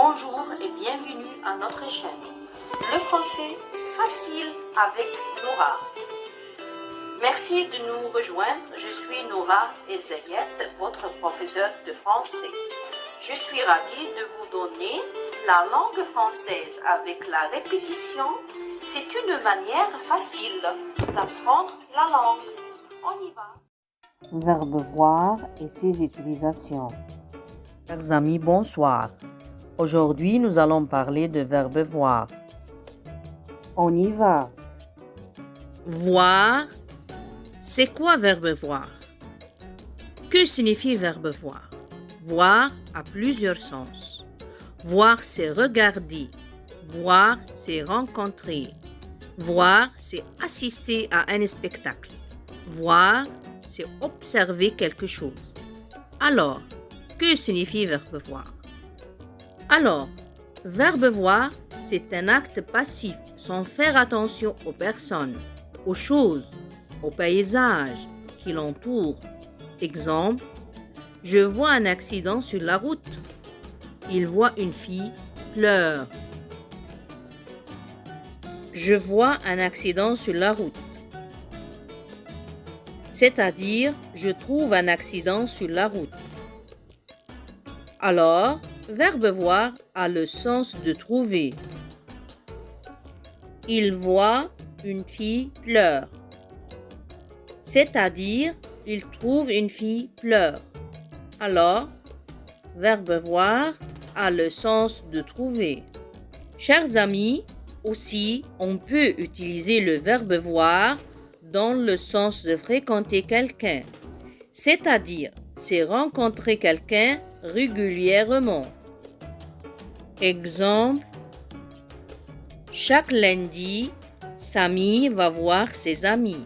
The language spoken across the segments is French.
Bonjour et bienvenue à notre chaîne. Le français facile avec Nora. Merci de nous rejoindre. Je suis Nora Ezayet, votre professeure de français. Je suis ravie de vous donner la langue française avec la répétition. C'est une manière facile d'apprendre la langue. On y va. Verbe voir et ses utilisations. Chers amis, bonsoir. Aujourd'hui, nous allons parler de verbe voir. On y va. Voir, c'est quoi verbe voir? Que signifie verbe voir? Voir a plusieurs sens. Voir, c'est regarder. Voir, c'est rencontrer. Voir, c'est assister à un spectacle. Voir, c'est observer quelque chose. Alors, que signifie verbe voir? Alors, verbe voir, c'est un acte passif sans faire attention aux personnes, aux choses, aux paysages qui l'entourent. Exemple, je vois un accident sur la route. Il voit une fille pleure. Je vois un accident sur la route. C'est-à-dire, je trouve un accident sur la route. Alors, verbe voir a le sens de trouver. Il voit une fille pleure. C'est-à-dire, il trouve une fille pleure. Alors, verbe voir a le sens de trouver. Chers amis, aussi, on peut utiliser le verbe voir dans le sens de fréquenter quelqu'un. C'est-à-dire, c'est rencontrer quelqu'un régulièrement. Exemple, chaque lundi, Samy va voir ses amis.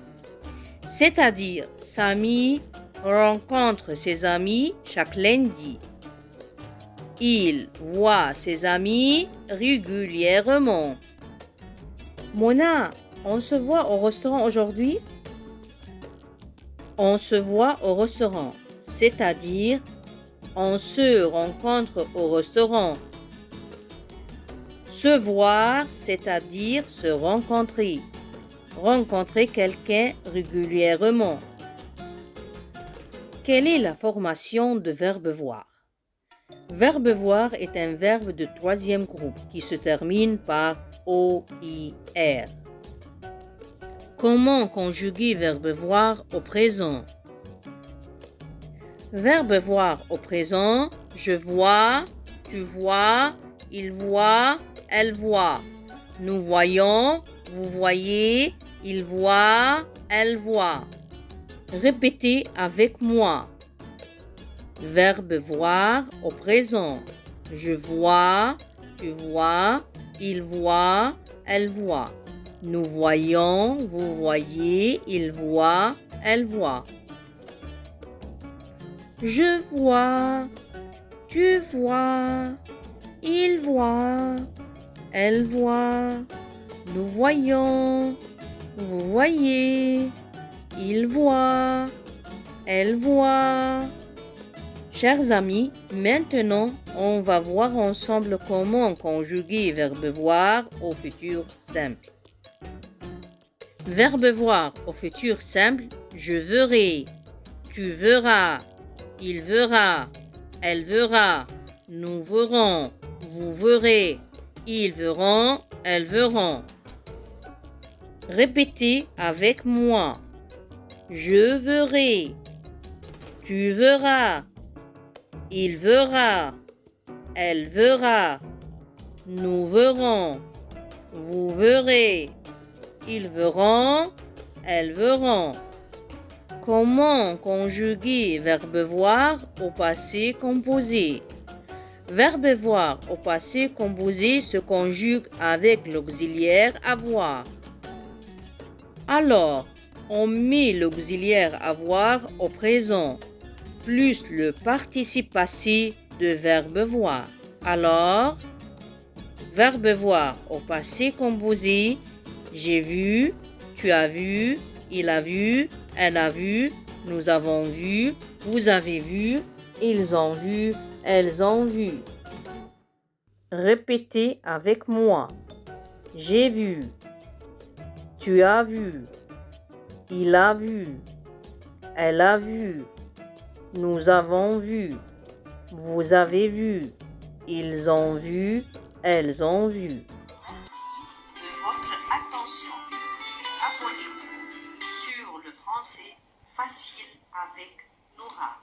C'est-à-dire, Samy rencontre ses amis chaque lundi. Il voit ses amis régulièrement. Mona, on se voit au restaurant aujourd'hui? On se voit au restaurant, c'est-à-dire on se rencontre au restaurant. Se voir, c'est-à-dire se rencontrer. Rencontrer quelqu'un régulièrement. Quelle est la formation de verbe voir? Verbe voir est un verbe de troisième groupe qui se termine par OIR. Comment conjuguer verbe voir au présent? Verbe voir au présent, je vois, tu vois, il voit, elle voit. Nous voyons, vous voyez, il voit, elle voit. Répétez avec moi. Verbe voir au présent. Je vois, tu vois, il voit, elle voit. Nous voyons, vous voyez, il voit, elle voit. Je vois, tu vois, il voit, elle voit. Nous voyons, vous voyez, il voit, elle voit. Chers amis, maintenant, on va voir ensemble comment conjuguer verbe voir au futur simple. Verbe voir au futur simple, je verrai, tu verras, il verra, elle verra, nous verrons, vous verrez, ils verront, elles verront. Répétez avec moi. Je verrai, tu verras, il verra, elle verra, nous verrons, vous verrez, ils verront, elles verront. Comment conjuguer verbe voir au passé composé? Verbe voir au passé composé se conjugue avec l'auxiliaire avoir. Alors, on met l'auxiliaire avoir au présent, plus le participe passé de verbe voir. Alors, verbe voir au passé composé, j'ai vu, tu as vu, il a vu, elle a vu, nous avons vu, vous avez vu, ils ont vu, elles ont vu. Répétez avec moi. J'ai vu. Tu as vu. Il a vu. Elle a vu. Nous avons vu. Vous avez vu. Ils ont vu. Elles ont vu. Merci de votre attention. Abonnez-vous sur le français facile avec Nora.